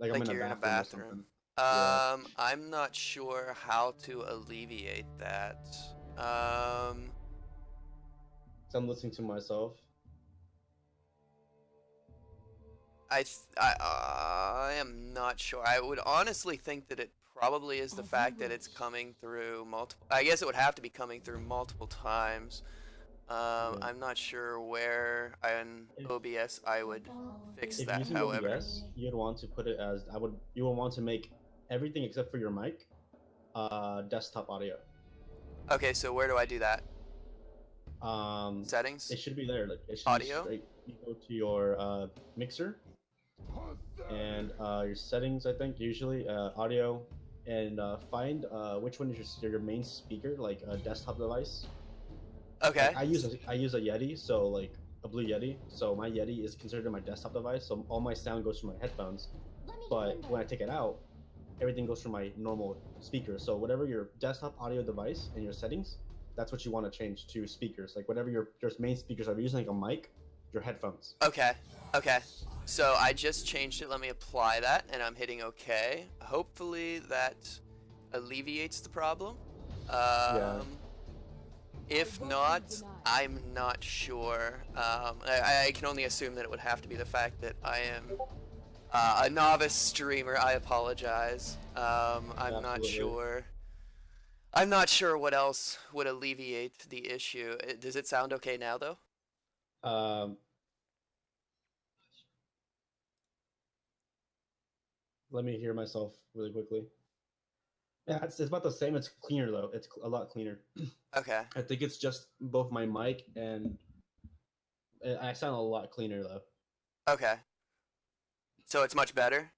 Like I'm Like in a you're in a bathroom or bathroom. something. Yeah. I'm not sure how to alleviate that. Um, So I'm listening to myself. I am not sure. I would honestly think that it probably is the fact that it's coming through multiple. I guess it would have to be coming through multiple times. Yeah. I'm not sure where on If OBS I would fix if that. using However, OBS, you'd want to put it as you would want to make everything except for your mic, desktop audio. okay. So where do I do that? Um, it Settings, should be there. Like it should be audio. straight. You go to your mixer and your settings. I think usually audio, and find which one is your main speaker, like a desktop device. Like Okay. I use a Yeti, so like a Blue Yeti. So my Yeti is considered my desktop device. So all my sound goes through my headphones. But when I take it out, everything goes through my normal speaker. So whatever your desktop audio device and your settings, that's what you want to change to speakers. Like whatever your main speakers are, using like a mic, your headphones. Okay. Okay. So I just changed it. Let me apply that, and I'm hitting OK. Hopefully that alleviates the problem. Yeah. Um, if not, I'm not sure. I can only assume that it would have to be the fact that I am a novice streamer. I apologize. I'm not Absolutely. sure. I'm not sure what else would alleviate the issue. Does it sound okay now, though? Um, Let me hear myself really quickly. Yeah, it's about the same. It's cleaner though. It's a lot cleaner. Okay. I think it's just both my mic and I sound a lot cleaner though. Okay. So it's much better.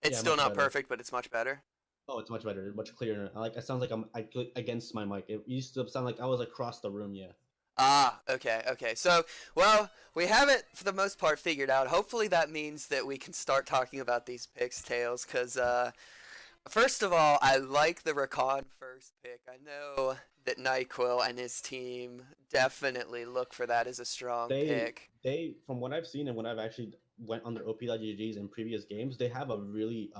It's Yeah, still much not better. perfect, but it's much better. Oh, it's much better, much clearer. I like. It sounds like against my mic. It used to sound like I was across the room. Yeah. Ah, okay, okay. So, well, we have it for the most part figured out. Hopefully that means that we can start talking about these picks, Tails, because, first of all, I like the Rakan first pick. I know that NyQuil and his team definitely look for that as a strong They pick. they from what I've seen and when I've actually went on their OP.GGs in previous games, they have a really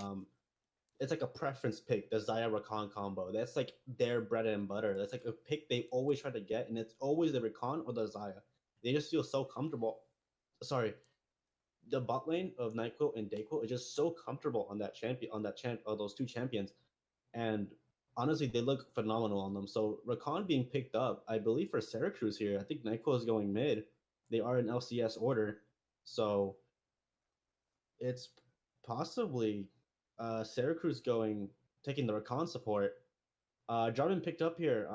it's like a preference pick, the Zaya Rakan combo. That's like their bread and butter. That's like a pick they always try to get, and it's always the Rakan or the Zaya. They just feel so comfortable. Sorry, the bot lane of NyQuil and Dayquil is just so comfortable on that champion, those two champions, and honestly, they look phenomenal on them. So Rakan being picked up, I believe for Syracuse here. I think NyQuil is going mid. They are in LCS order, so it's possibly Syracuse going taking the Rakan support. Jarvan picked up here.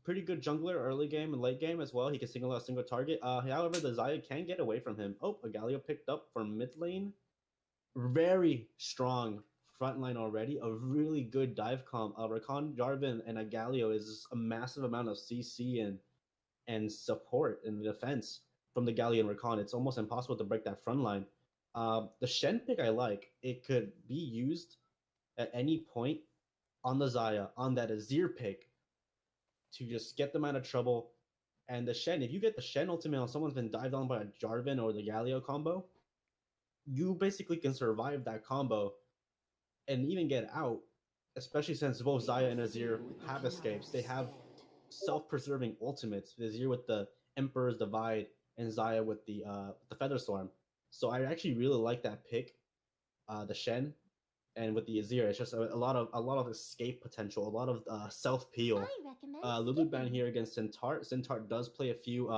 Pretty good jungler early game and late game as well. He can single out a single target. However, the Xayah can get away from him. Oh, a Galio picked up from mid lane. Very strong front line already. A really good dive comp. Rakan, Jarvan, and a Galio is a massive amount of CC and support in the defense from the Galio and Rakan. It's almost impossible to break that front line. The Shen pick I like. It could be used at any point on the Xayah, on that Azir pick, to just get them out of trouble. And the Shen, if you get the Shen ultimate on someone's been dived on by a Jarvan or the Galio combo, you basically can survive that combo and even get out, especially since both Xayah and Azir have escapes. They have self-preserving ultimates. Azir with the Emperor's Divide and Xayah with the Feather Storm. So I actually really like that pick, the Shen, and with the Azir, it's just a lot of escape potential, a lot of self peel. Lulu Ban here against Centaur. Centaur does play a few,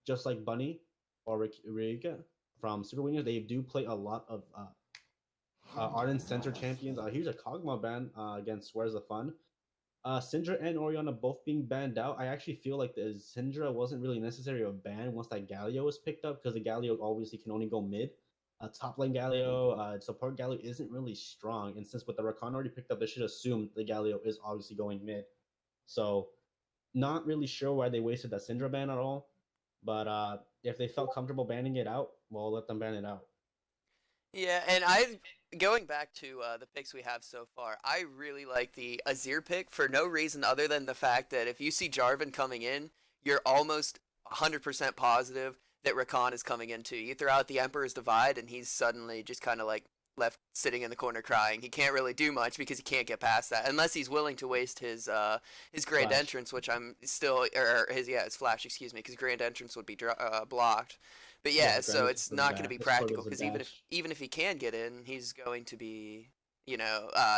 just like Bunny or Rika from Super Wingers. They do play a lot of Ardent Center champions. Here's a Kog'Maw ban against Where's the Fun. Syndra and Oriana both being banned out. I actually feel like the Syndra wasn't really necessary to ban once that Galio was picked up because the Galio obviously can only go mid. Top lane Galio, support Galio isn't really strong, and since with the Rakan already picked up, they should assume the Galio is obviously going mid. So, not really sure why they wasted that Syndra ban at all. But if they felt comfortable banning it out, well, let them ban it out. Yeah, and I going back to the picks we have so far, I really like the Azir pick for no reason other than the fact that if you see Jarvan coming in, you're almost 100% positive that Rakan is coming in too. You throw out the Emperor's Divide, and he's suddenly just kind of like left sitting in the corner crying. He can't really do much because he can't get past that unless he's willing to waste his grand Flash. entrance, which I'm still or his flash, excuse me, because grand entrance would be blocked. But Yeah, yeah, so granted it's for the not going to be dash. Discord practical was a because dash. even if he can get in, he's going to be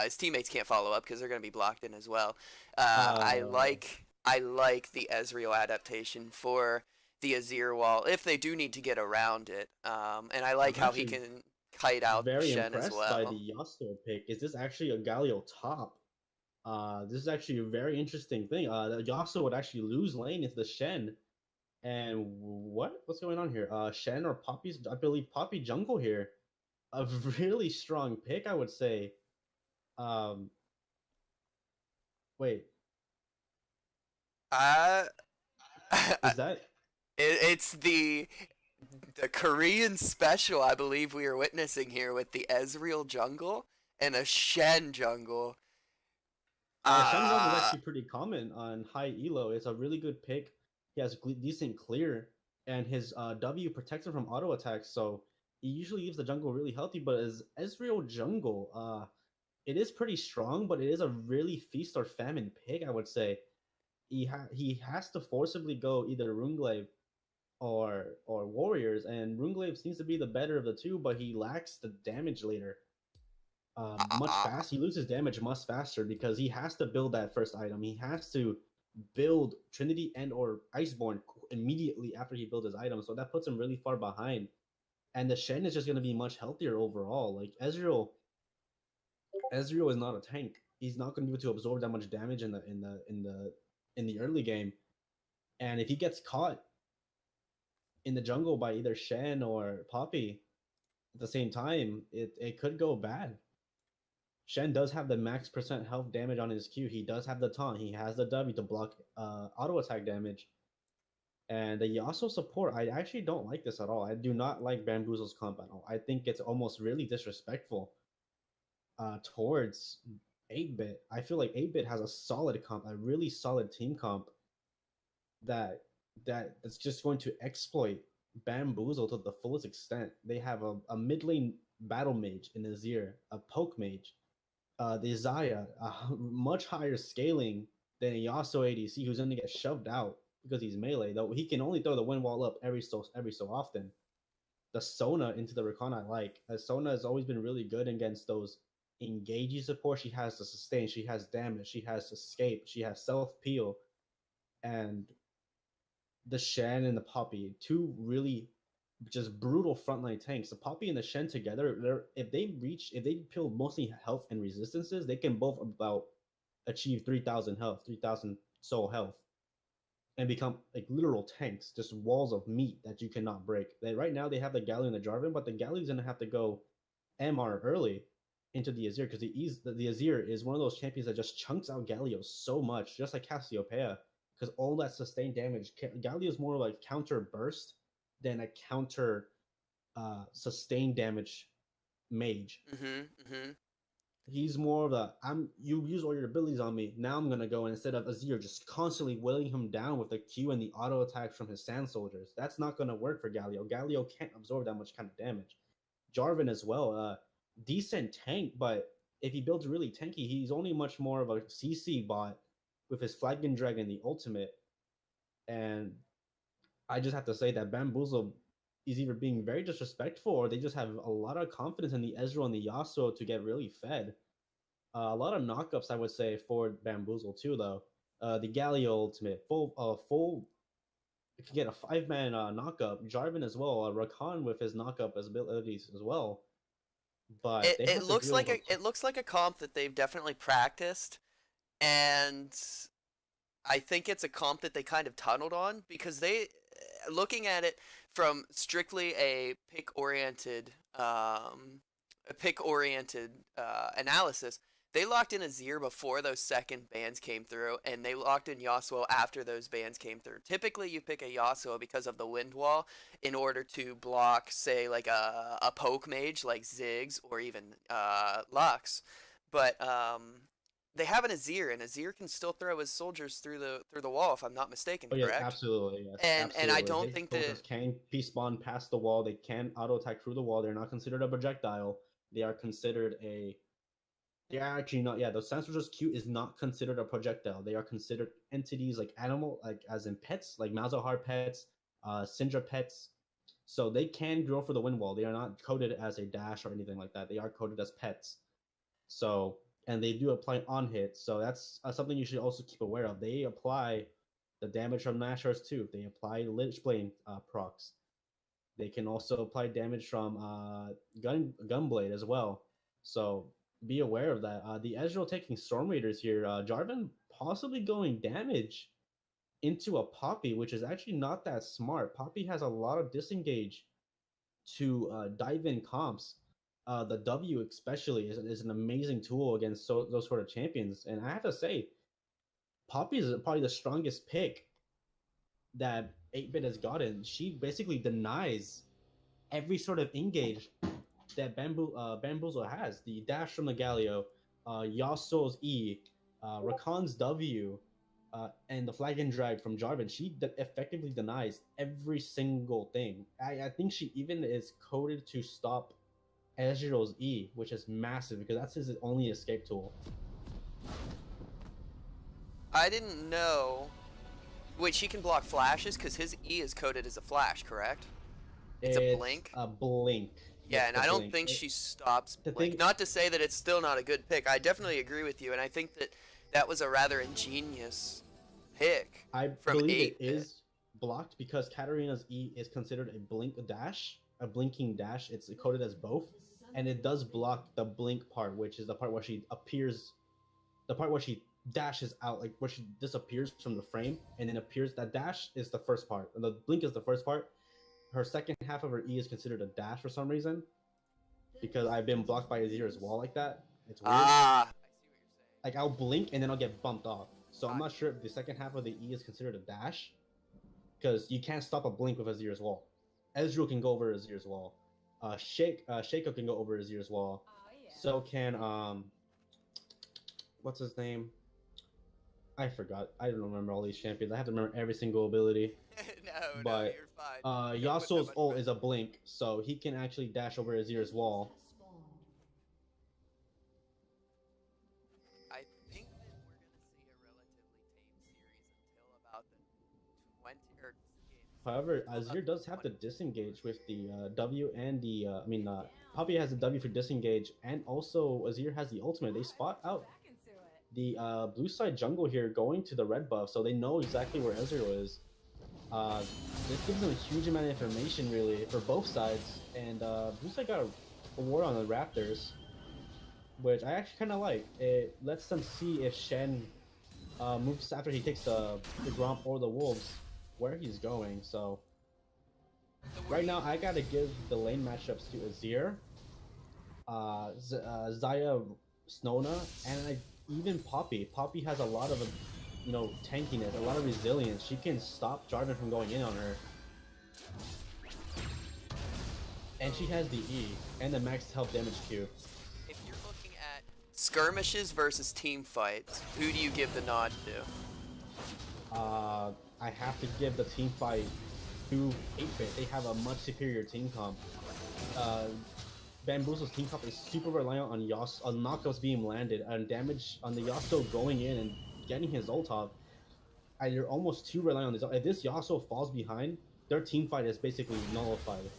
his teammates can't follow up because they're going to be blocked in as well. Uh, I like the Ezreal adaptation for the Azir wall if they do need to get around it. And I like I'm how he actually can kite out very Shen as impressed by the well. Yasuo pick. Is this actually a Galio top? This is actually a very interesting thing. The Yasuo would actually lose lane into the Shen. And what's going on here? Shen or Poppy's? I believe Poppy jungle here. A really strong pick, I would say. Um, wait, Uh, is that? it's the Korean special I believe we are witnessing here with the Ezreal jungle and a Shen jungle. Shen jungle is Uh, actually pretty common on high elo. It's a really good pick. He has decent clear, and his W protects him from auto attacks, so he usually leaves the jungle really healthy. But as Ezreal jungle, it is pretty strong, but it is a really feast or famine pick, I would say. He has to forcibly go either Runglaive or Warriors, and Runglaive seems to be the better of the two, but he lacks the damage later. Much uh, fast. He loses damage much faster because he has to build that first item. He has to build Trinity and or Iceborne immediately after he builds his item, so that puts him really far behind. And the Shen is just going to be much healthier overall. Like Ezreal is not a tank. He's not going to be able to absorb that much damage in the early game. And if he gets caught in the jungle by either Shen or Poppy at the same time, it could go bad. Shen does have the max percent health damage on his Q. He does have the taunt. He has the W to block auto attack damage. And the Yasuo support, I actually don't like this at all. I do not like Bamboozle's comp at all. I think it's almost really disrespectful towards 8-bit. I feel like 8-bit has a solid comp, a really solid team comp that that's just going to exploit Bamboozle to the fullest extent. They have a mid lane battle mage in Azir, a poke mage, the Zaya, much higher scaling than a Yasuo ADC who's going to get shoved out because he's melee. Though he can only throw the wind wall up every so often. The Sona into the Rakan I like. Sona has always been really good against those engaging support. She has the sustain, she has damage, she has escape, she has self peel, and the Shen and the Poppy, two really just brutal frontline tanks. The Poppy and the Shen together, if they peel mostly health and resistances, they can both about achieve 3,000 health, 3,000 soul health, and become like literal tanks, just walls of meat that you cannot break. Right now they have the Galio and the Jarvan, but the Galio's gonna have to go MR early into the Azir because the Azir is one of those champions that just chunks out Galio so much, just like Cassiopeia, because all that sustained damage. Galio is more like counter burst than a counter sustained damage mage. mm-hmm. He's more of a you use all your abilities on me. Now I'm gonna go, and instead of Azir just constantly weighing him down with the Q and the auto attacks from his sand soldiers. That's not gonna work for Galio. Galio can't absorb that much kind of damage. Jarvan as well, decent tank, but if he builds really tanky, he's only much more of a CC bot with his Flagon Dragon, the ultimate. And I just have to say that Bamboozle is either being very disrespectful or they just have a lot of confidence in the Ezreal and the Yasuo to get really fed. A lot of knockups, I would say, for Bamboozle too, though. The Galio ultimate, full. You can get a 5-man knockup. Jarvan as well. Rakan with his knockup abilities as well. But they It have to looks deal like with a it looks like a comp that they've definitely practiced, and I think it's a comp that they kind of tunneled on because looking at it from strictly a pick oriented analysis, they locked in Azir before those second bans came through, and they locked in Yasuo after those bans came through. Typically, you pick a Yasuo because of the wind wall in order to block, say, like a poke mage like Ziggs or even Lux, but they have an Azir, and Azir can still throw his soldiers through the wall, if I'm not mistaken, Oh yeah, correct? absolutely, yes, And I absolutely. don't His think that soldiers can P spawn past the wall. They can auto attack through the wall. They're not considered a projectile. They are considered a. They are actually not. Yeah, the Sand Soldier's Q is not considered a projectile. They are considered entities like animal, like as in pets, like Malzahar pets, Syndra pets. So they can grow for the wind wall. They are not coded as a dash or anything like that. They are coded as pets. So and they do apply on hit. So that's something you should also keep aware of. They apply the damage from Nashor's too. They apply Lich Blade procs. They can also apply damage from Gunblade as well. So be aware of that. The Ezreal taking Storm Raiders here. Jarvan possibly going damage into a Poppy, which is actually not that smart. Poppy has a lot of disengage to dive in comps. The W especially is an amazing tool against those sort of champions. And I have to say, Poppy is probably the strongest pick that 8-Bit has gotten. She basically denies every sort of engage that Bamboozle has. The dash from the Galio, Yasuo's E, Rakan's W, and the flag and drag from Jarvan. She effectively denies every single thing. I think she even is coded to stop Ezreal's E, which is massive because that's his only escape tool. I didn't know. Wait, she can block flashes because his E is coded as a flash, correct? It's a blink. A blink. Yeah, and I don't think she stops blink. Not to say that it's still not a good pick. I definitely agree with you, and I think that that was a rather ingenious pick. I believe it is blocked because Katarina's E is considered a blink dash, a blinking dash. It's coded as both, and it does block the blink part, which is the part where she appears, the part where she dashes out, like where she disappears from the frame and then appears. That dash is the first part, and the blink is the first part. Her second half of her E is considered a dash for some reason, because I've been blocked by Azir's wall like that. It's weird. I see what you're saying. Like I'll blink and then I'll get bumped off. So I'm not sure if the second half of the E is considered a dash, because you can't stop a blink with Azir's wall. Ezreal can go over Azir's wall. Shaco can go over Azir's wall. So can what's his name? I forgot. I don't remember all these champions. I have to remember every single ability. No, you're fine. Yasuo's ult is a blink, so he can actually dash over Azir's wall. I think that we're going to see a relatively tame series until about the 20 or game. However, Azir does have to disengage with the W and the Poppy has the W for disengage, and also Azir has the ultimate. They spot out the blue side jungle here going to the red buff, so they know exactly where Ezreal is. This gives them a huge amount of information, really, for both sides. And blue side got a war on the Raptors, which I actually kind of like. It lets them see if Shen moves after he takes the Gromp or the Wolves, where he's going. So right now, I gotta give the lane matchups to Azir, Xayah, Snona, and even Poppy. Poppy has a lot of, tankiness, a lot of resilience. She can stop Jarvan from going in on her. And she has the E and the max health damage Q. If you're looking at skirmishes versus team fights, who do you give the nod to? I have to give the team fight to 8-Bit. They have a much superior team comp. Bamboozle's team comp is super reliant on knockouts being landed and damage on the Yasuo going in and getting his ult off. You're almost too reliant on this. If this Yasuo falls behind, their team fight is basically nullified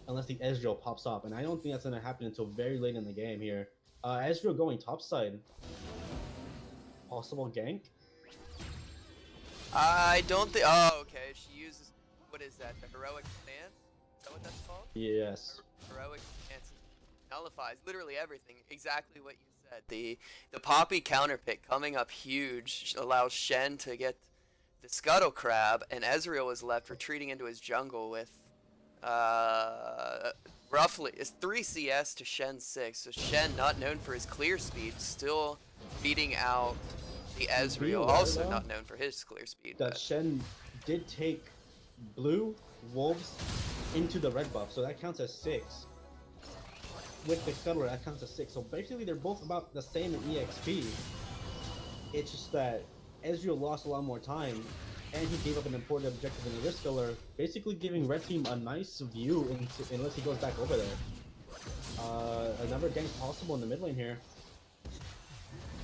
unless the Ezreal pops off, and I don't think that's going to happen until very late in the game here. Ezreal going topside. Possible gank? I don't think. Oh, okay. She uses, what is that? The heroic stance? Is that what that's called? Yes. Heroic stance nullifies literally everything. Exactly what you said. The Poppy counter pick coming up huge allows Shen to get the Scuttle Crab, and Ezreal is left retreating into his jungle with roughly it's 3 CS to Shen's 6. So Shen, not known for his clear speed, still beating out the Ezreal, also not known for his clear speed. That Shen did take blue wolves into the red buff, so that counts as 6. With the Scuttler, that counts as 6. So basically, they're both about the same in EXP. It's just that Ezreal lost a lot more time, and he gave up an important objective in the Risk Scuttler, basically giving Red Team a nice view unless he goes back over there. Another gank possible in the mid lane here.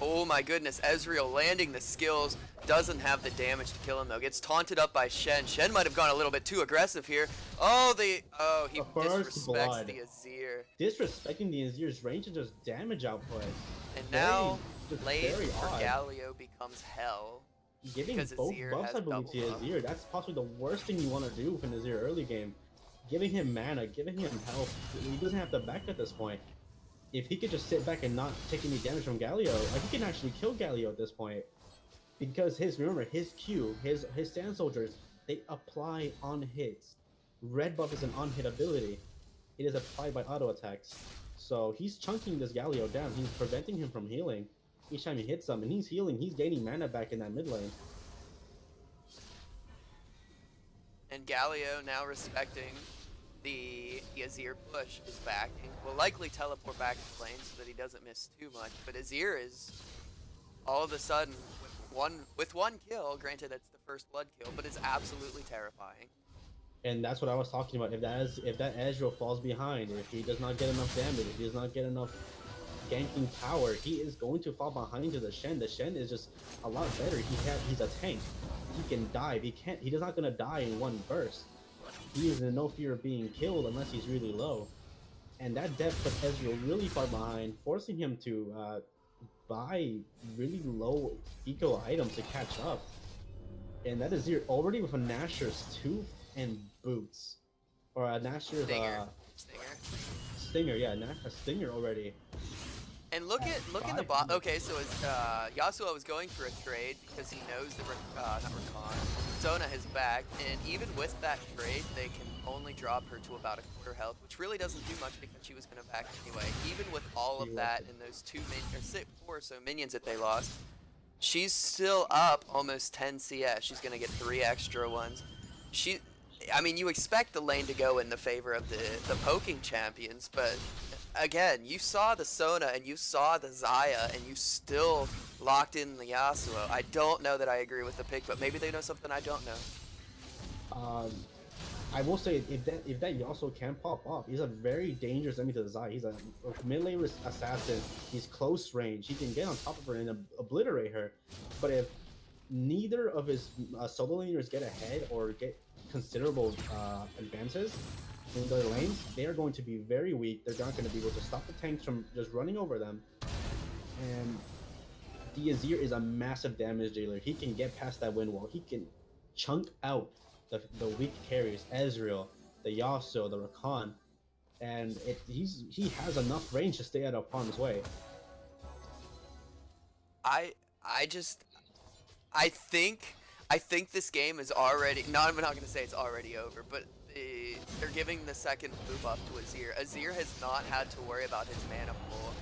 Oh my goodness, Ezreal landing the skills, doesn't have the damage to kill him though. Gets taunted up by Shen. Shen might have gone a little bit too aggressive here. Oh, he disrespects Blood. the Azir. Disrespecting the Azir's range and just damage output. And now lane for Galio becomes hell. Giving both buffs, I believe, to Azir. That's possibly the worst thing you want to do with an Azir early game. Giving him mana, giving him health. He doesn't have to back at this point. If he could just sit back and not take any damage from Galio, like he can actually kill Galio at this point. Because remember, his Q, his Sand Soldiers, they apply on hits. Red buff is an on-hit ability. It is applied by auto attacks. So he's chunking this Galio down. He's preventing him from healing. Each time he hits him, and he's healing, he's gaining mana back in that mid lane. And Galio, now respecting the Azir push, is backing. Will likely teleport back to the lane so that he doesn't miss too much. But Azir is all of a sudden with one kill. Granted, that's the first blood kill, but it's absolutely terrifying. And that's what I was talking about. If that Ezreal falls behind, if he does not get enough damage, if he does not get enough ganking power, he is going to fall behind to the Shen. The Shen is just a lot better. He's a tank. He can dive. He's not gonna die in one burst. He is in no fear of being killed unless he's really low. And that death puts Ezreal really far behind, forcing him to buy really low eco items to catch up. And that is here already with a Nashor's Tooth and Boots. Or a Nashor's Stinger, yeah, a Stinger already. And look at the bot. Okay, so Yasuo was going for a trade because he knows that Sona is back, and even with that trade, they can only drop her to about a quarter health, which really doesn't do much because she was gonna back anyway. Even with all of that and those 4 or so minions that they lost, she's still up almost 10 CS. She's gonna get 3 extra ones. I mean, you expect the lane to go in the favor of the poking champions, but again, you saw the Sona and you saw the Xayah, and you still locked in the Yasuo. I don't know that I agree with the pick, but maybe they know something I don't know. I will say, if that Yasuo can pop off, he's a very dangerous enemy to the Xayah. He's a mid-lane assassin. He's close range. He can get on top of her and obliterate her. But if neither of his solo laners get ahead or get considerable advances in their lanes, they are going to be very weak. They're not going to be able to stop the tanks from just running over them. And the Azir is a massive damage dealer. He can get past that wind wall. He can chunk out the weak carries, Ezreal, the Yasuo, the Rakan, and he has enough range to stay out of harm's way. I think this game is already. No, I'm not going to say it's already over, but they're giving the second blue buff to Azir. Azir has not had to worry about his mana pool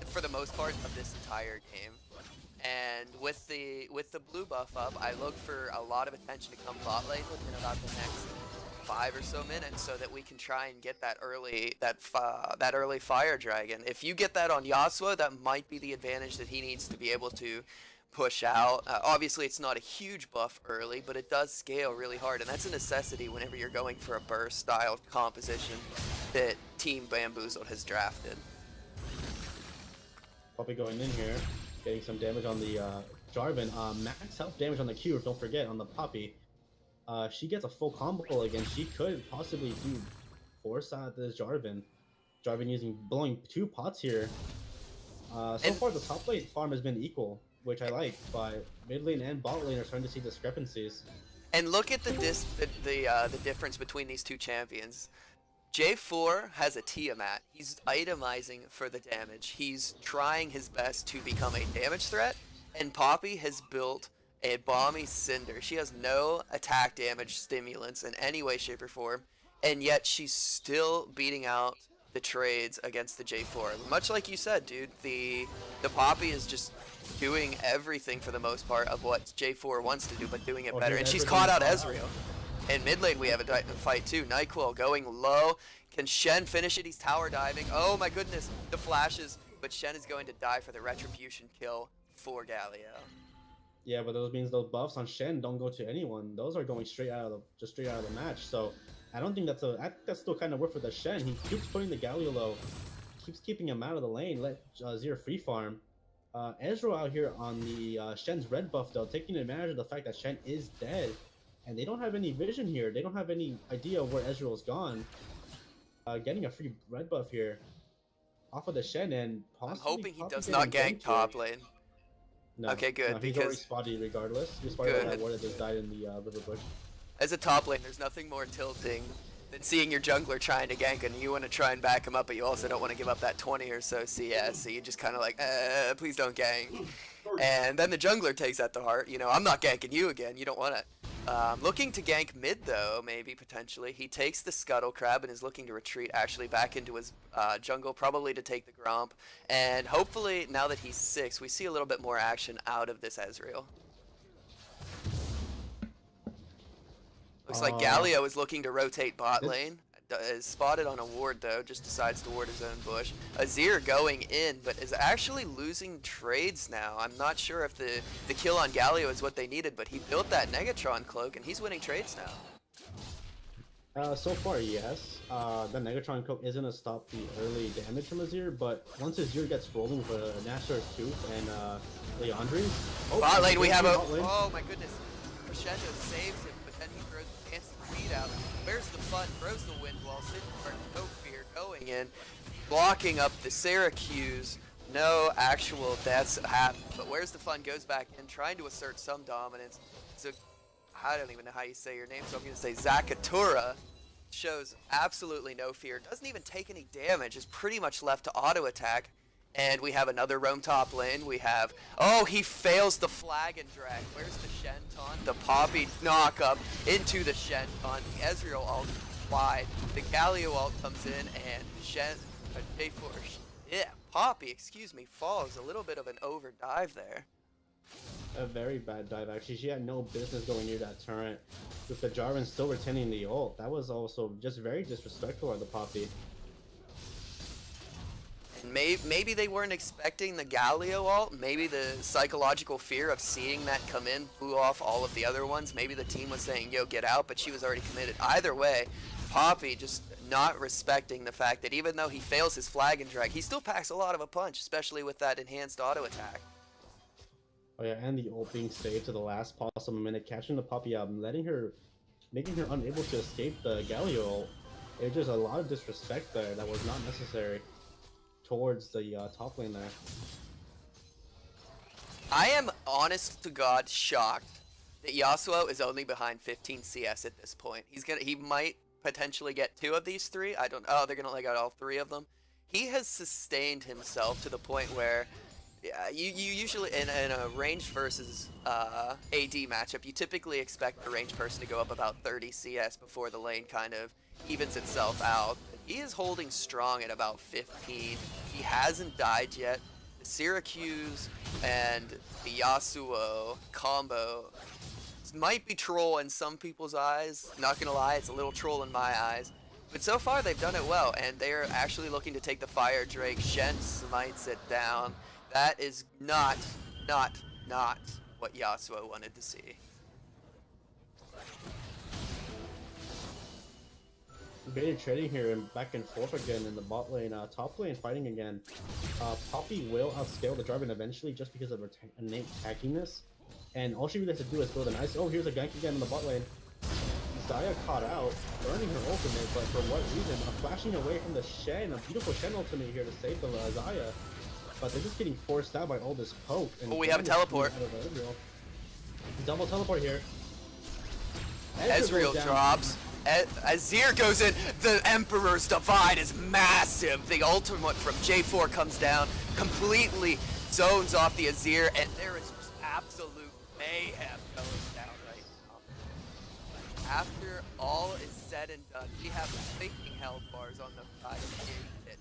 for the most part of this entire game. And with the blue buff up, I look for a lot of attention to come bot lane within about the next 5 or so minutes, so that we can try and get that early fire dragon. If you get that on Yasuo, that might be the advantage that he needs to be able to push out. Obviously, it's not a huge buff early, but it does scale really hard, and that's a necessity whenever you're going for a burst style composition that Team Bamboozle has drafted. Probably going in here, getting some damage on the Jarvan. Max health damage on the Q, don't forget, on the Poppy. She gets a full combo again. She could possibly do force out this Jarvan. Jarvan blowing 2 pots here. So far, the top lane farm has been equal, which I like, but mid lane and bot lane are starting to see discrepancies. And look at the difference between these two champions. J4 has a Tiamat. He's itemizing for the damage. He's trying his best to become a damage threat, and Poppy has built a Balmy Cinder. She has no attack damage stimulants in any way, shape, or form, and yet she's still beating out the trades against the J4. Much like you said, dude, the Poppy is just doing everything for the most part of what J4 wants to do, but doing it better. And she's caught out Ezreal. In mid lane, we have a fight too. Nyquil going low. Can Shen finish it? He's tower diving. Oh my goodness, the flashes. But Shen is going to die for the retribution kill for Galio. Yeah, but those means those buffs on Shen don't go to anyone. Those are going straight out of the match. So I don't think that's still kind of worth for the Shen. He keeps putting the Galio low, keeps keeping him out of the lane. Let Zero free farm. Ezreal out here on the Shen's red buff though, taking advantage of the fact that Shen is dead, and they don't have any vision here. They don't have any idea where Ezreal's gone. Getting a free red buff here off of the Shen, and possibly I'm hoping he Poppy does getting not gank ganked top here. lane. No, Okay, good, no, he's already because spotted regardless. He spotted Good. that ward that just died in the river bush. as a top lane, there's nothing more tilting than seeing your jungler trying to gank and you want to try and back him up, but you also don't want to give up that 20 or so CS, so you just kind of like, please don't gank. And then the jungler takes that to heart. You know, I'm not ganking you again. You don't want it. Looking to gank mid though, maybe potentially. He takes the Scuttle Crab and is looking to retreat actually back into his jungle, probably to take the Gromp. And hopefully, now that he's 6, we see a little bit more action out of this Ezreal. Looks like Galio is looking to rotate bot lane. Is spotted on a ward though, just decides to ward his own bush. Azir going in, but is actually losing trades now. I'm not sure if the kill on Galio is what they needed, but he built that Negatron cloak and he's winning trades now. So far, yes. The Negatron cloak isn't to stop the early damage from Azir, but once Azir gets rolling with Nashor's Tooth and Leandri's... Bot lane, we have a... Oh my goodness. Crescendo saves him, but then he throws the dancing feet out. Where's the fun? Throws the wind wall, Sidney no fear going in, blocking up the Syracuse. No actual deaths happen, but where's the fun? Goes back in, trying to assert some dominance. So I don't even know how you say your name, so I'm going to say Zakatura. Shows absolutely no fear, doesn't even take any damage, is pretty much left to auto attack. And we have another roam top lane. We have, oh, he fails the flag and drag. Where's the Shen taunt? The Poppy knock up into the Shen taunt. The Ezreal ult wide. The Galio ult comes in and Shen, Poppy, excuse me, falls. A little bit of an over dive there. A very bad dive, actually. She had no business going near that turret. With the Jarvan still retaining the ult, that was also just very disrespectful on the Poppy. Maybe they weren't expecting the Galio ult. Maybe the psychological fear of seeing that come in blew off all of the other ones. Maybe the team was saying, yo, get out, but she was already committed. Either way, Poppy just not respecting the fact that even though he fails his flag and drag, he still packs a lot of a punch, especially with that enhanced auto attack. Oh yeah, and the ult being saved to the last possible minute, catching the Poppy out and making her unable to escape the Galio ult. It was just a lot of disrespect there that was not necessary towards the top lane there. I am honest to God shocked that Yasuo is only behind 15 CS at this point. He might potentially get 2 of these 3. I don't. Oh, they're gonna let out all 3 of them. He has sustained himself to the point where, yeah, you usually in a ranged versus AD matchup, you typically expect the ranged person to go up about 30 CS before the lane kind of evens itself out. He is holding strong at about 15. He hasn't died yet. The Syracuse and the Yasuo combo might be troll in some people's eyes. Not gonna lie, it's a little troll in my eyes. But so far they've done it well, and they're actually looking to take the Fire Drake. Shen smites it down. That is not what Yasuo wanted to see. Baited trading here and back and forth again in the bot lane. Top lane fighting again. Poppy will outscale the Jarvan eventually just because of her innate tackiness. And all she really has to do is build a nice... Oh, here's a gank again in the bot lane. Zaya caught out, burning her ultimate, but for what reason? Flashing away from the Shen. A beautiful Shen ultimate here to save the Zaya. But they're just getting forced out by all this poke. And we have a teleport. Double teleport here. Ezreal drops. Azir goes in. The Emperor's Divide is massive. The ultimate from J4 comes down, completely zones off the Azir, and there is just absolute mayhem going down right now. After all is said and done, we have thinking health bars on the side of the pit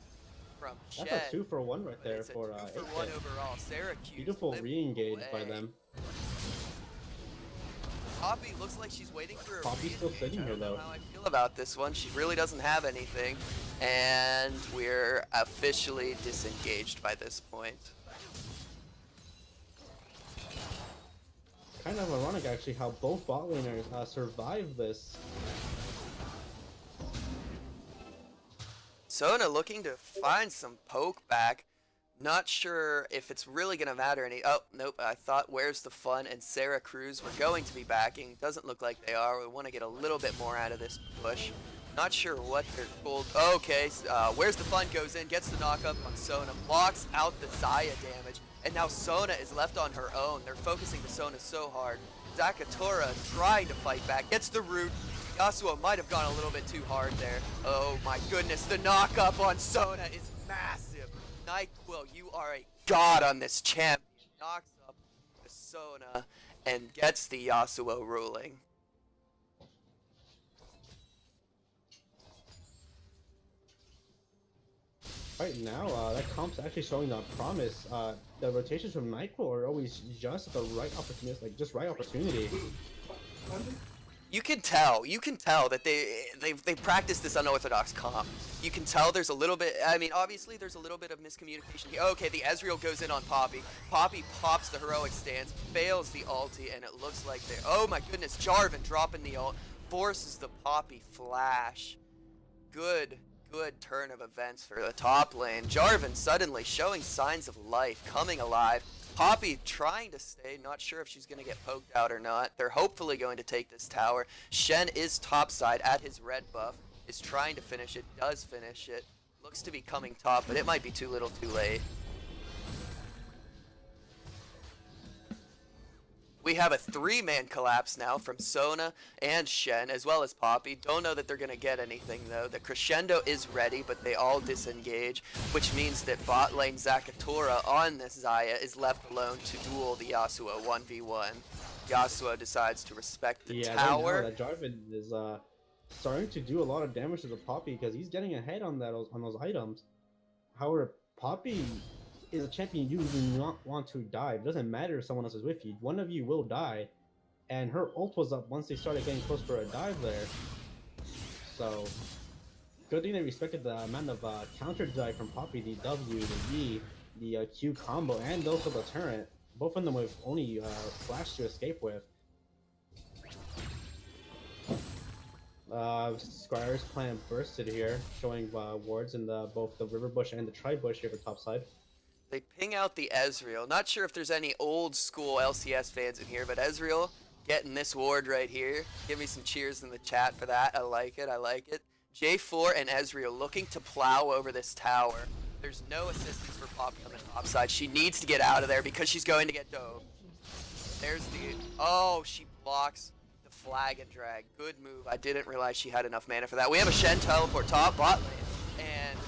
from Shen. That's a 2-for-1 right there for 2-for-1 overall. Syracuse. Beautiful re-engage by them. Poppy looks like she's waiting for a Poppy's still sitting here though. I don't know how I feel about this one. She really doesn't have anything, and we're officially disengaged by this point. Kind of ironic actually how both bot laners survived this. Sona looking to find some poke back. Not sure if it's really going to matter any. Oh, nope. I thought Where's the Fun and Sarah Cruz were going to be backing. Doesn't look like they are. We want to get a little bit more out of this push. Not sure what they're told. Okay, Where's the Fun goes in, gets the knockup on Sona, blocks out the Xayah damage, and now Sona is left on her own. They're focusing to Sona so hard. Zakatora trying to fight back, gets the root. Yasuo might have gone a little bit too hard there. Oh my goodness, the knockup on Sona is massive. NyQuil, you are a god on this champion. Knocks up the Sona and gets the Yasuo ruling. Right now, that comp's actually showing the promise. The rotations from NyQuil are always just at the right opportunity, like just right opportunity. You can tell that they practice this unorthodox comp. You can tell there's a little bit, I mean, obviously there's a little bit of miscommunication here. Okay, the Ezreal goes in on Poppy. Poppy pops the heroic stance, fails the ulti, and it looks like they're, oh my goodness, Jarvan dropping the ult, forces the Poppy flash. Good turn of events for the top lane. Jarvan suddenly showing signs of life, coming alive. Poppy trying to stay, not sure if she's going to get poked out or not. They're hopefully going to take this tower. Shen is topside at his red buff, is trying to finish it, does finish it. Looks to be coming top, but it might be too little too late. We have a 3-man collapse now from Sona and Shen, as well as Poppy. Don't know that they're going to get anything, though. The Crescendo is ready, but they all disengage, which means that bot lane Zakatora on this Xayah is left alone to duel the Yasuo 1v1. Yasuo decides to respect the tower. Right now, that Jarvan is starting to do a lot of damage to the Poppy because he's getting ahead on those items. However, Poppy is a champion you do not want to die. It doesn't matter if someone else is with you. One of you will die. And her ult was up once they started getting close for a dive there. So, good thing they respected the amount of counter dive from Poppy, the W, the E, the Q combo, and also the turret. Both of them with only flash to escape with. Squire's plan bursted here, showing wards in both the river bush and the tri bush here for topside. They ping out the Ezreal. Not sure if there's any old school LCS fans in here, but Ezreal getting this ward right here. Give me some cheers in the chat for that. I like it. I like it. J4 and Ezreal looking to plow over this tower. There's no assistance for Poppy on the top side. She needs to get out of there because she's going to get dove. There's the... Oh, she blocks the flag and drag. Good move. I didn't realize she had enough mana for that. We have a Shen teleport top bot lane. And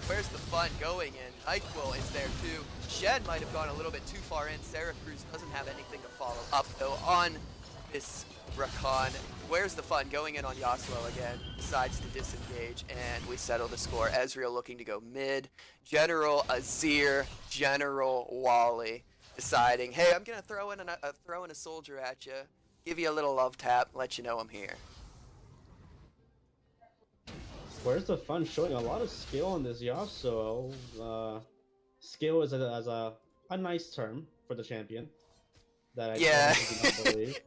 Where's the Fun going in? NyQuil is there too. Shen might have gone a little bit too far in. Sarah Cruz doesn't have anything to follow up though on this Rakan. Where's the Fun going in on Yasuo again? Decides to disengage and we settle the score. Ezreal looking to go mid. General Azir, General Wally deciding, hey, I'm gonna throw in a soldier at you, give you a little love tap, let you know I'm here. Where's the Fun showing a lot of skill in this Yasuo? Skill is a nice term for the champion. That I don't believe.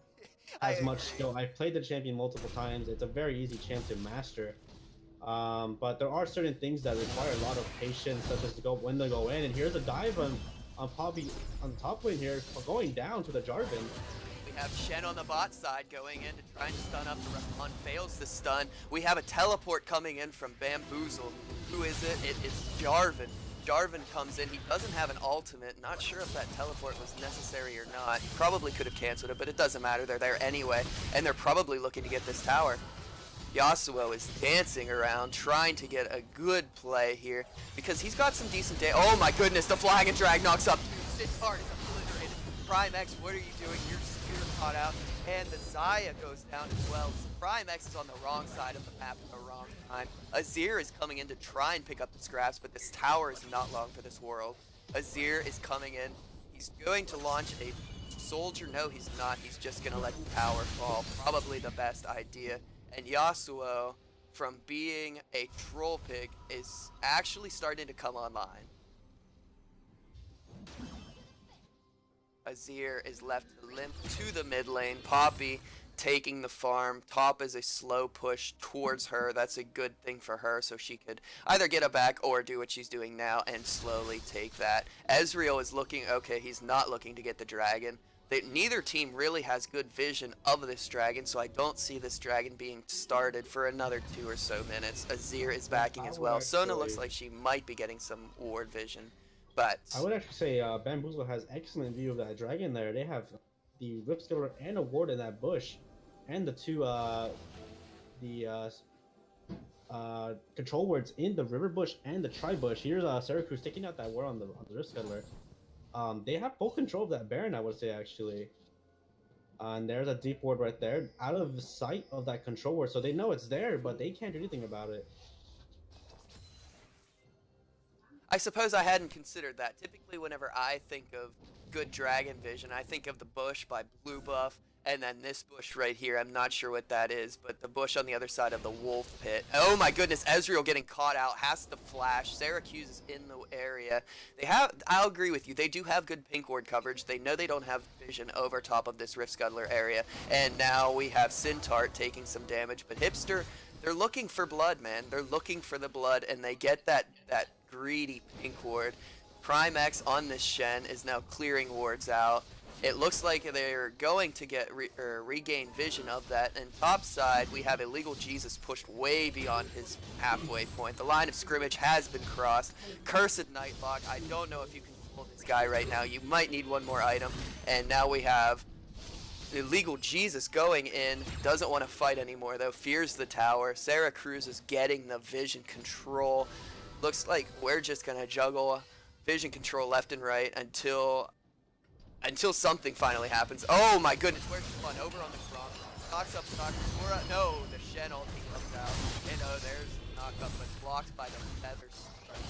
As much skill. I've played the champion multiple times. It's a very easy champ to master. But there are certain things that require a lot of patience, such as when they go in. And here's a dive on Poppy on the top lane here, going down to the Jarvan. We have Shen on the bot side going in to try and stun up the Rakan, fails the stun. We have a teleport coming in from Bamboozle. Who is it? It is Jarvan. Jarvan comes in, he doesn't have an ultimate, not sure if that teleport was necessary or not. Probably could have canceled it, but it doesn't matter, they're there anyway, and they're probably looking to get this tower. Yasuo is dancing around, trying to get a good play here, because he's got some decent oh my goodness, the flag and drag knocks up two. Sittard is obliterated. Prime X, what are you doing? You're caught out, and the Xayah goes down as well. Prime X is on the wrong side of the map at the wrong time. Azir is coming in to try and pick up the scraps, but this tower is not long for this world. Azir is coming in. He's going to launch a soldier. No, he's not. He's just going to let the tower fall. Probably the best idea. And Yasuo, from being a troll pig, is actually starting to come online. Azir is left to limp to the mid lane. Poppy taking the farm. Top is a slow push towards her. That's a good thing for her, so she could either get it back or do what she's doing now and slowly take that. Ezreal is looking, okay, he's not looking to get the dragon. Neither team really has good vision of this dragon, so I don't see this dragon being started for another 2 or so minutes. Azir is backing as well. Sona looks like she might be getting some ward vision, but I would actually say Bamboozle has excellent view of that dragon there. They have the Rift Skiller and a ward in that bush, and the two control wards in the river bush and the tri bush. Here's Syracuse taking out that ward on the Rift Skiller. They have full control of that Baron, I would say, actually. And there's a deep ward right there, out of sight of that control ward, so they know it's there, but they can't do anything about it. I suppose I hadn't considered that. Typically, whenever I think of good dragon vision, I think of the bush by Blue Buff, and then this bush right here. I'm not sure what that is, but the bush on the other side of the wolf pit. Oh my goodness, Ezreal getting caught out, has to flash. Syracuse is in the area. I'll agree with you, they do have good pink ward coverage. They know they don't have vision over top of this Rift Scuttler area. And now we have Sintart taking some damage, but Hipster, they're looking for blood, man. They're looking for the blood, and they get that greedy pink ward. Prime X on this Shen is now clearing wards out. It looks like they're going to get regain vision of that. And top side, we have Illegal Jesus pushed way beyond his halfway point. The line of scrimmage has been crossed. Cursed Nightlock. I don't know if you can pull this guy right now. You might need one more item. And now we have Illegal Jesus going in. Doesn't want to fight anymore, though. Fears the tower. Sarah Cruz is getting the vision control. Looks like we're just going to juggle vision control left and right until something finally happens. Oh my goodness, where's the fun? Over on the cross. Knocks up Sakura. No, the Shen ulti comes out. And oh, there's the knock up, but blocked by the feathers. And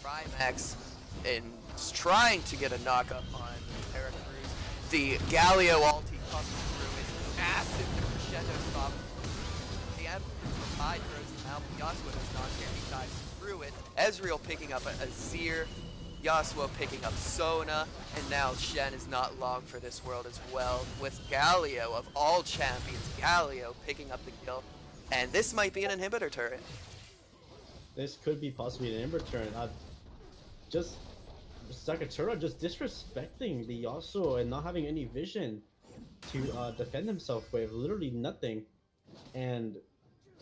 Prime X is trying to get a knock up on Terra Cruz. The Galio ulti comes through. It's massive. The crescendo stop. The Emperor's Tide throws him out. Yasuo does not care. He dives through it. Ezreal picking up Azir. Yasuo picking up Sona, and now Shen is not long for this world as well, with Galio of all champions, Galio picking up the kill, and this might be an inhibitor turret. This could be possibly an inhibitor turret. Just Sakatura just disrespecting the Yasuo and not having any vision to defend himself with literally nothing, and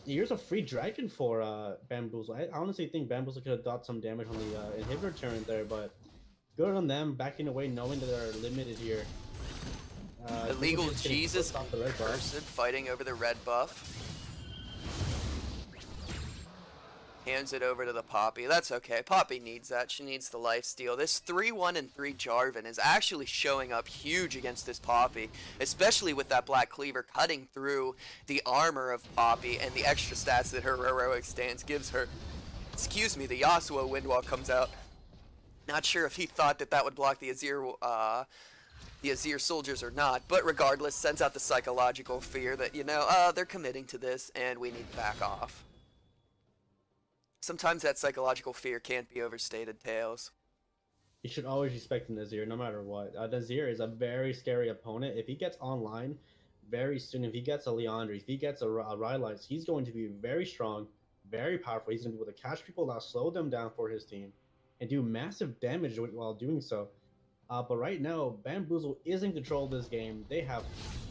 here's a free dragon for Bamboozle. I honestly think Bamboozle could have got some damage on the inhibitor turret there, but good on them backing away knowing that they're limited here. Illegal Jesus in person fighting over the red buff. Hands it over to the Poppy. That's okay. Poppy needs that. She needs the lifesteal. This 3-1 and 3 Jarvan is actually showing up huge against this Poppy, especially with that Black Cleaver cutting through the armor of Poppy and the extra stats that her heroic stance gives her. Excuse me, the Yasuo Windwall comes out. Not sure if he thought that that would block the Azir soldiers or not, but regardless, sends out the psychological fear that, you know, they're committing to this and we need to back off. Sometimes that psychological fear can't be overstated, Tails. You should always respect Nazir, no matter what. Nazir is a very scary opponent. If he gets online very soon, if he gets a Leandri, if he gets a Rylai's, he's going to be very strong, very powerful. He's going to be able to catch people that slow them down for his team and do massive damage while doing so. But right now, Bamboozle is in control of this game. They have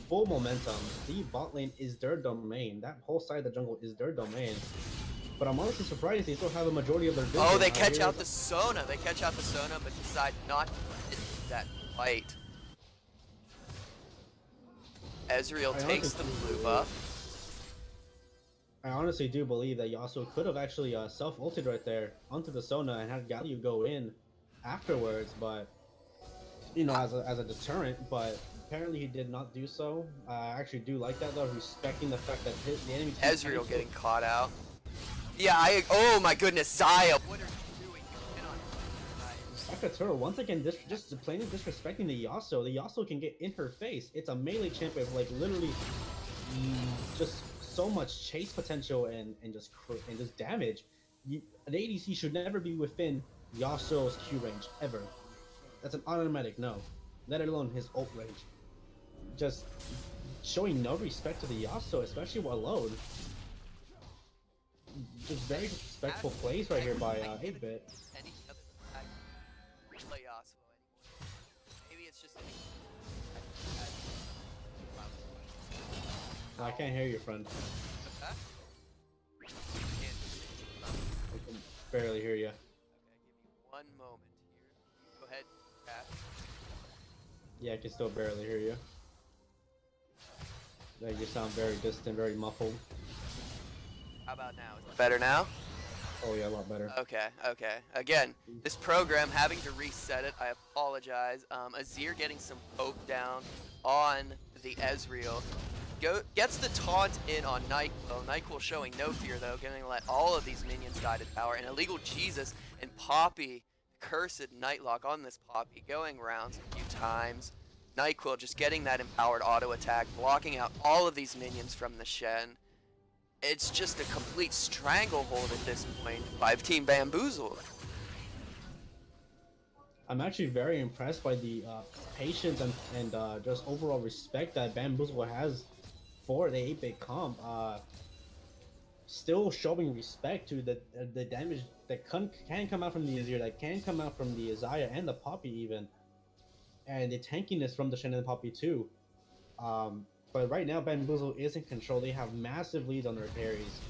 full momentum. The bot lane is their domain. That whole side of the jungle is their domain. But I'm honestly surprised they still have a majority of their vision. Oh, they catch out the Sona. They catch out the Sona, but decide not to hit that fight. Ezreal takes the blue buff. I honestly do believe that Yasuo could have actually self-ulted right there onto the Sona and had Galio go in afterwards, but, you know, as a deterrent, but apparently he did not do so. I actually do like that, though, respecting the fact that the enemy team... Ezreal getting caught out. Yeah, oh my goodness, Zaya, what are you doing? You cannot. Sakatura, once again, just plainly disrespecting the Yasuo. The Yasuo can get in her face. It's a melee champion with, like, literally just so much chase potential and just damage. An ADC should never be within Yasuo's Q range, ever. That's an automatic no. let alone his ult range. Just showing no respect to the Yasuo, especially while alone. Just very disrespectful plays right here by 8-Bit. Any other than that, play Yasuo anymore. Maybe it's just I can't hear you, friend. What's that? I can barely hear you. Okay, give me one moment here. Go ahead, chat. Yeah, I can still barely hear you. Like, you sound very distant, very muffled. How about now? Is it better now? Oh yeah, a lot better. Okay, okay. Again, this program having to reset it, I apologize. Azir getting some poke down on the Ezreal. Gets the taunt in on NyQuil. NyQuil showing no fear though, going to let all of these minions die to tower. And Illegal Jesus and Poppy, cursed Nightlock on this Poppy, going rounds a few times. NyQuil just getting that empowered auto attack, blocking out all of these minions from the Shen. It's just a complete stranglehold at this point by Team Bamboozle. I'm actually very impressed by the patience and just overall respect that Bamboozle has for the 8-Bit comp. Still showing respect to the damage that can come out from the Azir, that can come out from the Isaiah and the Poppy even. And the tankiness from the Shen and the Poppy too. But right now, Bamboozle is in control. They have massive leads on their carries.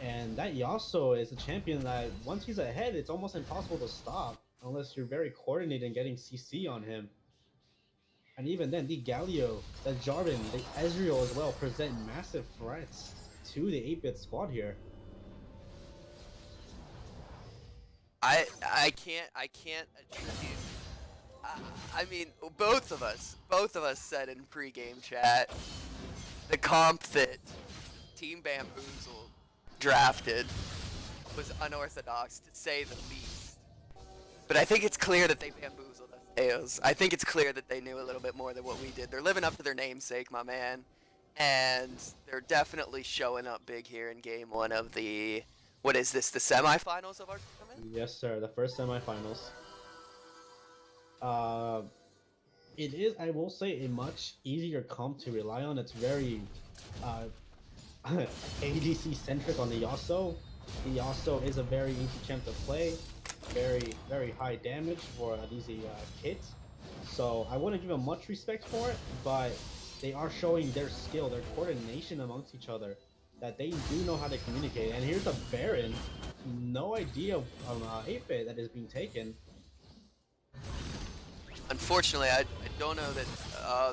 And that Yasuo is a champion that once he's ahead, it's almost impossible to stop unless you're very coordinated and getting CC on him. And even then, the Galio, the Jarvan, the Ezreal as well present massive threats to the 8-Bit squad here. I can't attribute. I mean, both of us said in pre-game chat, the comp that Team Bamboozle drafted was unorthodox to say the least. But I think it's clear that they bamboozled us, Tails. I think it's clear that they knew a little bit more than what we did. They're living up to their namesake, my man. And they're definitely showing up big here in game one of the, what is this, the semifinals of our tournament? Yes, sir, the first semifinals. It is, I will say, a much easier comp to rely on. It's very ADC centric on the Yasuo. The Yasuo is a very easy champ to play, very high damage for an easy kit. So I wouldn't give them much respect for it, but they are showing their skill, their coordination amongst each other, that they do know how to communicate. And here's a Baron, no idea of 8-Bit that is being taken. Unfortunately, I don't know that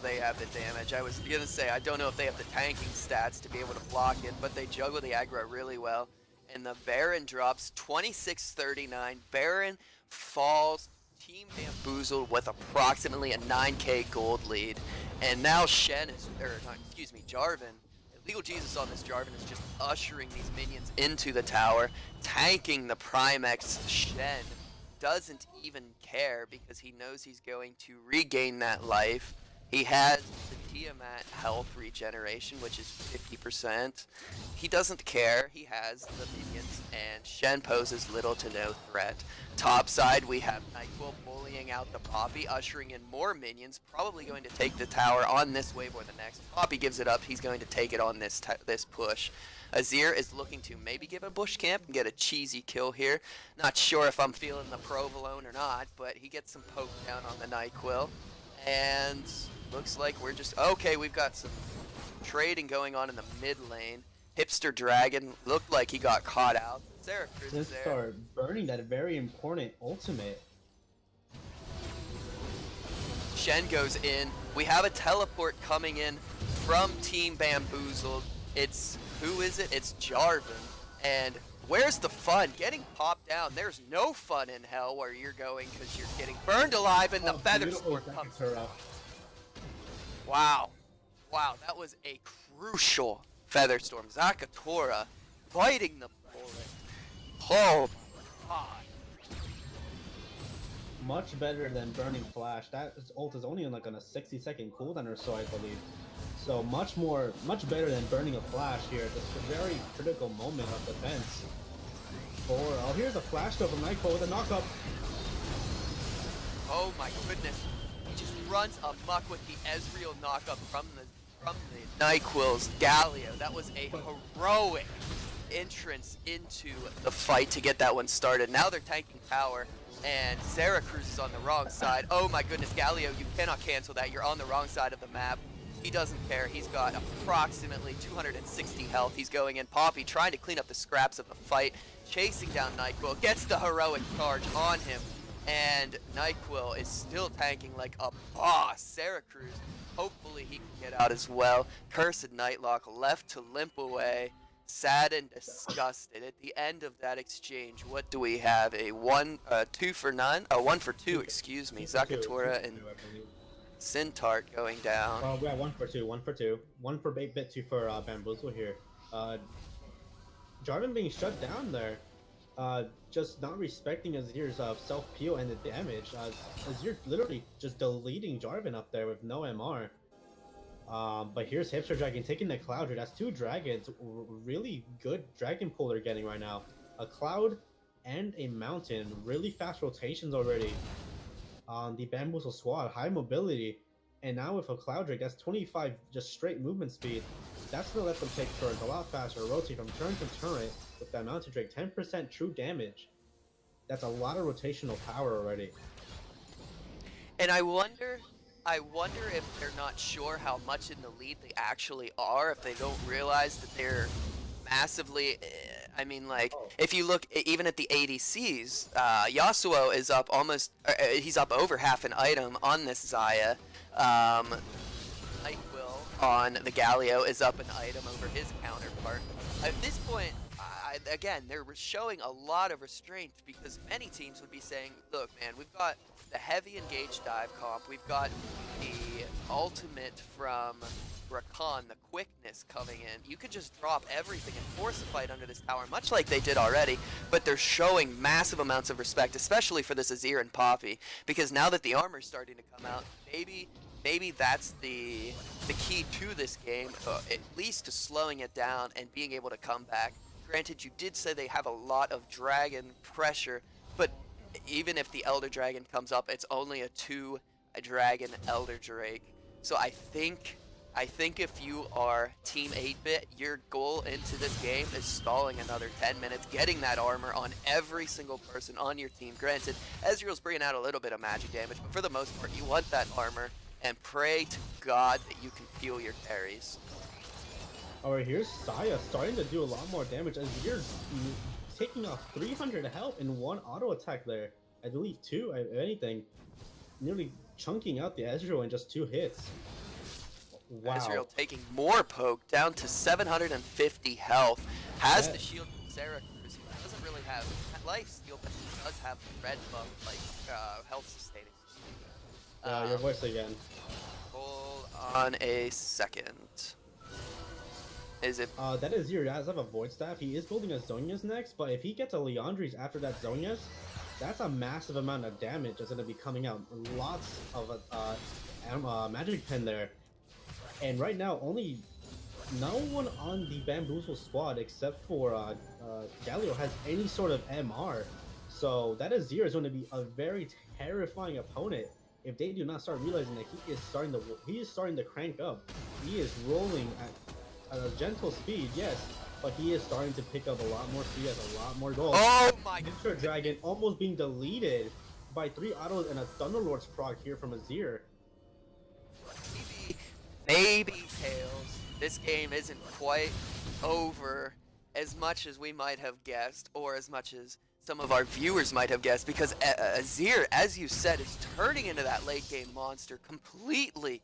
they have the damage. I was gonna say I don't know if they have the tanking stats to be able to block it, but they juggle the aggro really well. And the Baron drops 26-39. Baron falls. Team Bamboozled with approximately a 9k gold lead. And now Shen is, Jarvan. Illegal Jesus on this Jarvan is just ushering these minions into the tower, tanking the Primex. Shen doesn't even care because he knows he's going to regain that life. He has the Tiamat health regeneration, which is 50%. He doesn't care. He has the minions, and Shen poses little to no threat. Top side, we have NyQuil bullying out the Poppy, ushering in more minions, probably going to take the tower on this wave or the next. Poppy gives it up. He's going to take it on this push. Azir is looking to maybe give a bush camp and get a cheesy kill here. Not sure if I'm feeling the provolone or not, but he gets some poke down on the NyQuil. And looks like we're just... Okay, we've got some trading going on in the mid lane. Hipster Dragon looked like he got caught out. Zeracruz is there. Start burning that very important ultimate. Shen goes in. We have a teleport coming in from Team Bamboozled. It's... Who is it? It's Jarvan. And where's the fun? Getting popped down. There's no fun in hell where you're going because you're getting burned alive and the feather sword comes out. Wow. Wow, that was a crucial feather storm. Zakatora biting the bullet. Oh my god. Much better than Burning Flash. That ult is only on like on a 60-second cooldown or so, I believe. So much better than Burning a Flash here. Just a very critical moment of defense. Here's a flash though from NyQuil with a knockup. Oh my goodness. He just runs amok with the Ezreal knockup from the NyQuil's Galio. That was a heroic entrance into the fight to get that one started. Now they're tanking tower, and Syracuse is on the wrong side. Oh my goodness, Galio, you cannot cancel that. You're on the wrong side of the map. He doesn't care. He's got approximately 260 health. He's going in. Poppy trying to clean up the scraps of the fight, chasing down NyQuil, gets the heroic charge on him, and NyQuil is still tanking like a boss. Syracuse, hopefully he can get out as well. Cursed Nightlock left to limp away, sad and disgusted. At the end of that exchange, what do we have? A 1 for 2, excuse me. Zakatora and Sintart going down. We have 1 for 2, 1 for 2. 1 for 8-bit, 2 for Bamboozle here. Jarvan being shut down there. Just not respecting Azir's self-peel and the damage. Azir literally just deleting Jarvan up there with no MR. But here's Hipster Dragon taking the Cloud. That's 2 dragons. Really good dragon pool they're getting right now. A Cloud and a Mountain. Really fast rotations already on the Bamboozle squad. High mobility. And now with a Cloud Drake, that's 25 just straight movement speed. That's going to let them take turns a lot faster. Rotate from turn to turret with that Mountain Drake. 10% true damage. That's a lot of rotational power already. And I wonder if they're not sure how much in the lead they actually are, if they don't realize that they're massively, I mean, like, if you look even at the ADCs, Yasuo is up almost, he's up over half an item on this Xayah. NyQuil on the Galio is up an item over his counterpart. At this point, again, they're showing a lot of restraint, because many teams would be saying, look, man, we've got the heavy engaged dive comp, we've got the ultimate from Rakan, the quickness coming in. You could just drop everything and force a fight under this tower, much like they did already, but they're showing massive amounts of respect, especially for this Azir and Poppy, because now that the armor's starting to come out, maybe that's the key to this game, at least to slowing it down and being able to come back. Granted, you did say they have a lot of dragon pressure, but even if the Elder Dragon comes up, it's only a 2 dragon Elder Drake. So I think if you are Team 8-bit, your goal into this game is stalling another 10 minutes, getting that armor on every single person on your team. Granted, Ezreal's bringing out a little bit of magic damage, but for the most part, you want that armor, and pray to God that you can peel your carries. Alright, here's Xayah starting to do a lot more damage as you're taking off 300 health in 1 auto attack there. I believe 2, if anything. Nearly chunking out the Ezreal in just 2 hits. Wow. Ezreal taking more poke, down to 750 health. Has the shield from Syracuse. He doesn't really have life steal, but he does have red buff, like health sustaining. Your voice again. Hold on a second. Is it? That is Azir does have a Void Staff. He is building a Zhonya's next, but if he gets a Liandry's after that Zhonya's, that's a massive amount of damage that's going to be coming out. Lots of Magic Pen there. And right now, only no one on the Bamboozle squad except for Galio has any sort of MR. So that Azir is going to be a very terrifying opponent if they do not start realizing that he is starting to crank up. He is rolling at a gentle speed, yes, but he is starting to pick up a lot more speed, has a lot more gold. Oh my Mr. Dragon almost being deleted by 3 autos and a Thunderlord's proc here from Azir. Maybe, Tails, this game isn't quite over as much as we might have guessed, or as much as some of our viewers might have guessed, because Azir, as you said, is turning into that late game monster, completely,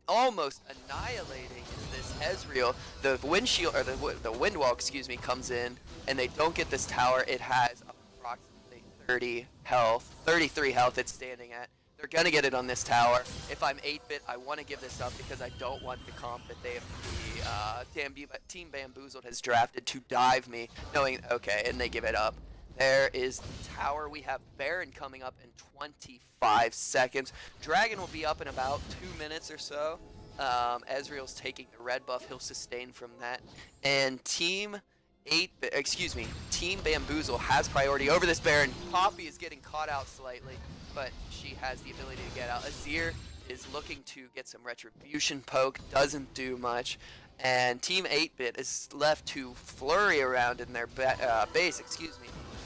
almost annihilating this Ezreal. The windshield, or the wind wall, excuse me, comes in, and they don't get this tower. It has approximately 33 health it's standing at. They're gonna get it on this tower. If I'm 8-bit, I want to give this up because I don't want the comp that they have, Team Bamboozled has drafted to dive me, knowing, okay, and they give it up. There is the tower. We have Baron coming up in 25 seconds. Dragon will be up in about 2 minutes or so. Ezreal's taking the red buff. He'll sustain from that. And Team Bamboozle has priority over this Baron. Poppy is getting caught out slightly. but she has the ability to get out. Azir is looking to get some retribution poke, doesn't do much, and Team 8-Bit is left to flurry around in their base,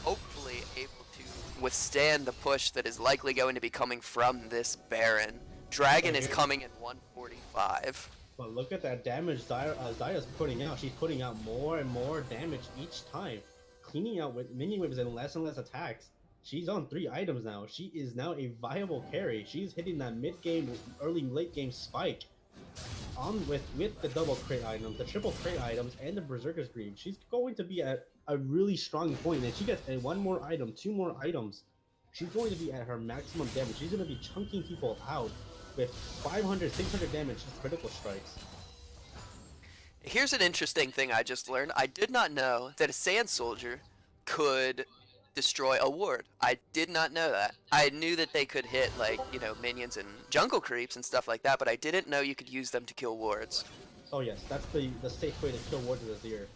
hopefully able to withstand the push that is likely going to be coming from this Baron. Dragon is coming in 145. But look at that damage Zaya's putting out. She's putting out more and more damage each time. Cleaning out with mini waves and less attacks. She's on 3 items now. She is now a viable carry. She's hitting that mid-game, early late game spike. On with the double crate items, the triple crate items, and the Berserker's Greaves. She's going to be at a really strong point, and she gets a 1 more item, 2 more items. She's going to be at her maximum damage. She's going to be chunking people out with 500, 600 damage critical strikes. Here's an interesting thing I just learned. I did not know that a Sand Soldier could destroy a ward. I did not know that. I knew that they could hit, like, you know, minions and jungle creeps and stuff like that, but I didn't know you could use them to kill wards. Oh yes, that's the safe way to kill wards with Azir.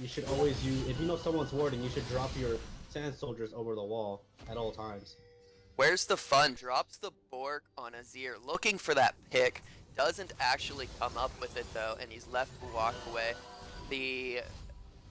You should always use, if you know someone's warding, you should drop your Sand Soldiers over the wall at all times. Where's the fun? Drops the Bork on Azir, looking for that pick. Doesn't actually come up with it though, and he's left to walk away. The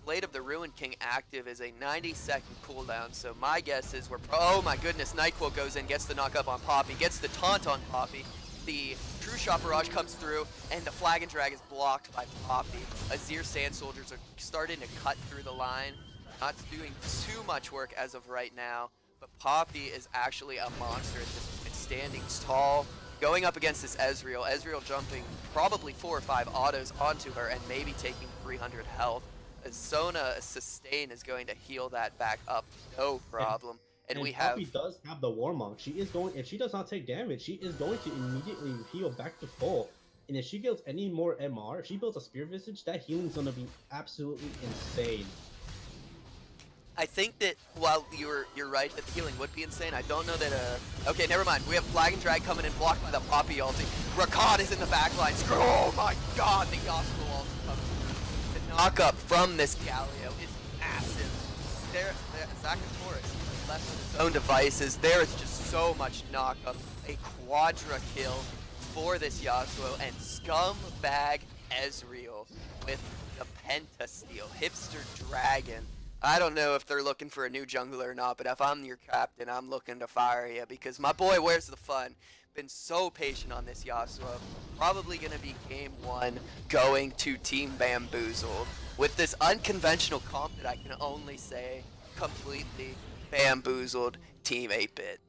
Blade of the Ruined King active is a 90-second cooldown, so my guess is oh my goodness, NyQuil goes in, gets the knock up on Poppy, gets the taunt on Poppy. The True Shot Barrage comes through, and the Flag and Drag is blocked by Poppy. Azir Sand Soldiers are starting to cut through the line. Not doing too much work as of right now, but Poppy is actually a monster at this point, standing tall, going up against this Ezreal. Ezreal jumping probably 4 or 5 autos onto her and maybe taking 300 health. As Sona sustain is going to heal that back up, no problem. And we have... Poppy does have the Warmong. She is going, if she does not take damage, she is going to immediately heal back to full. And if she builds any more MR, if she builds a Spear Visage, that healing is going to be absolutely insane. I think that while you're right that the healing would be insane, I don't know that okay, never mind. We have Flag and Drag coming in, blocked by the Poppy ulti. Rakan is in the backline. Oh my god, the Yasuo ulti comes through. The knock-up from this Galio is massive. There Zacharias left with his own devices. There is just so much knock-up. A quadra kill for this Yasuo, and scumbag Ezreal with the Pentasteel. Hipster Dragon. I don't know if they're looking for a new jungler or not, but if I'm your captain, I'm looking to fire you because my boy, where's the fun? Been so patient on this Yasuo. Probably going to be game 1 going to Team Bamboozle with this unconventional comp that I can only say completely bamboozled Team 8-Bit.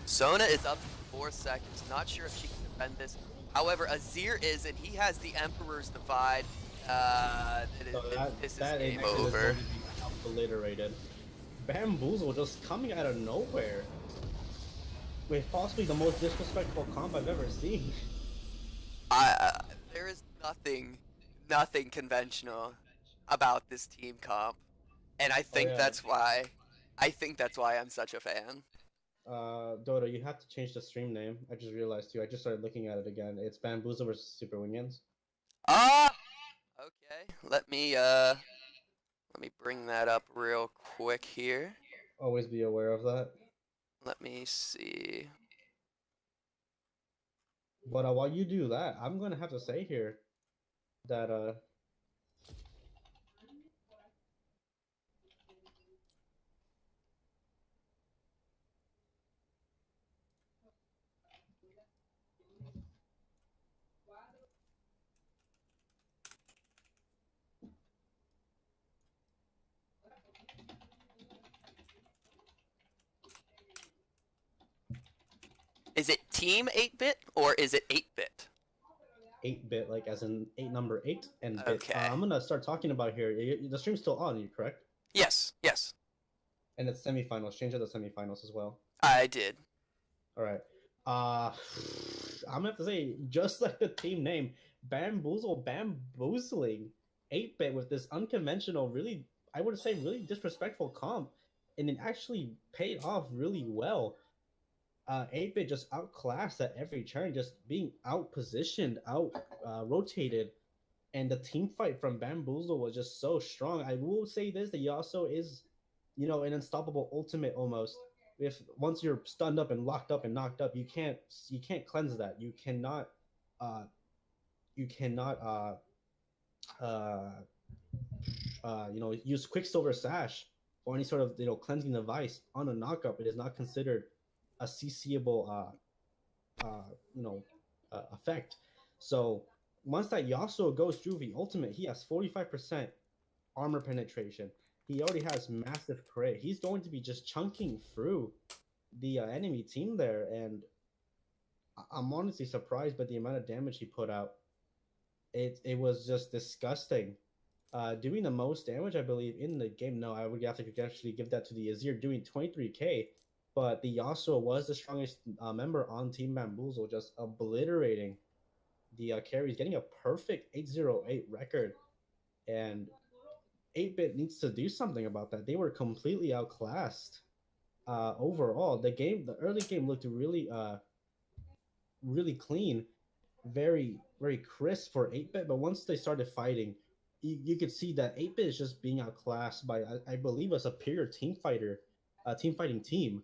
Sona is up for 4 seconds. Not sure if she can defend this. However, Azir is, and he has the Emperor's Divide. This is game over. Obliterated. Bamboozle just coming out of nowhere with possibly the most disrespectful comp I've ever seen. There is nothing conventional about this team comp, and I think that's why I'm such a fan. Dodo, you have to change the stream name. I just realized too. I just started looking at it again. It's Bamboozle versus Super Winions. Okay, let me bring that up real quick here. Always be aware of that. Let me see. But while you do that, I'm gonna have to say here that Is it Team 8-Bit or is it 8-Bit? 8-bit, like as in number 8 and bit. Okay. I'm gonna start talking about here. The stream's still on, you correct? Yes. And it's semifinals. Change of the semifinals as well. I did. All right. I'm gonna have to say, just like the team name, bamboozling 8-Bit with this unconventional, really, I would say, really disrespectful comp, and it actually paid off really well. 8-Bit just outclassed at every turn, just being out-positioned, rotated, and the team fight from Bamboozle was just so strong. I will say this, the Yasuo is an unstoppable ultimate almost. If once you're stunned up and locked up and knocked up, you can't cleanse that. Uh you cannot use Quicksilver Sash or any sort of cleansing device on a knockup. It is not considered a CCable effect. So once that Yasuo goes through the ultimate, he has 45% armor penetration. He already has massive crit. He's going to be just chunking through the enemy team there, and I'm honestly surprised by the amount of damage he put out. It was just disgusting. Doing the most damage, I believe, in the game. No, I would have to actually give that to the Azir doing 23k. But the Yasuo was the strongest member on Team Bamboozle, just obliterating the carries, getting a perfect 808 record. And 8-Bit needs to do something about that. They were completely outclassed. Overall, the early game looked really clean, very very crisp for 8-Bit. But once they started fighting, you could see that 8-Bit is just being outclassed by I believe a superior team fighting team.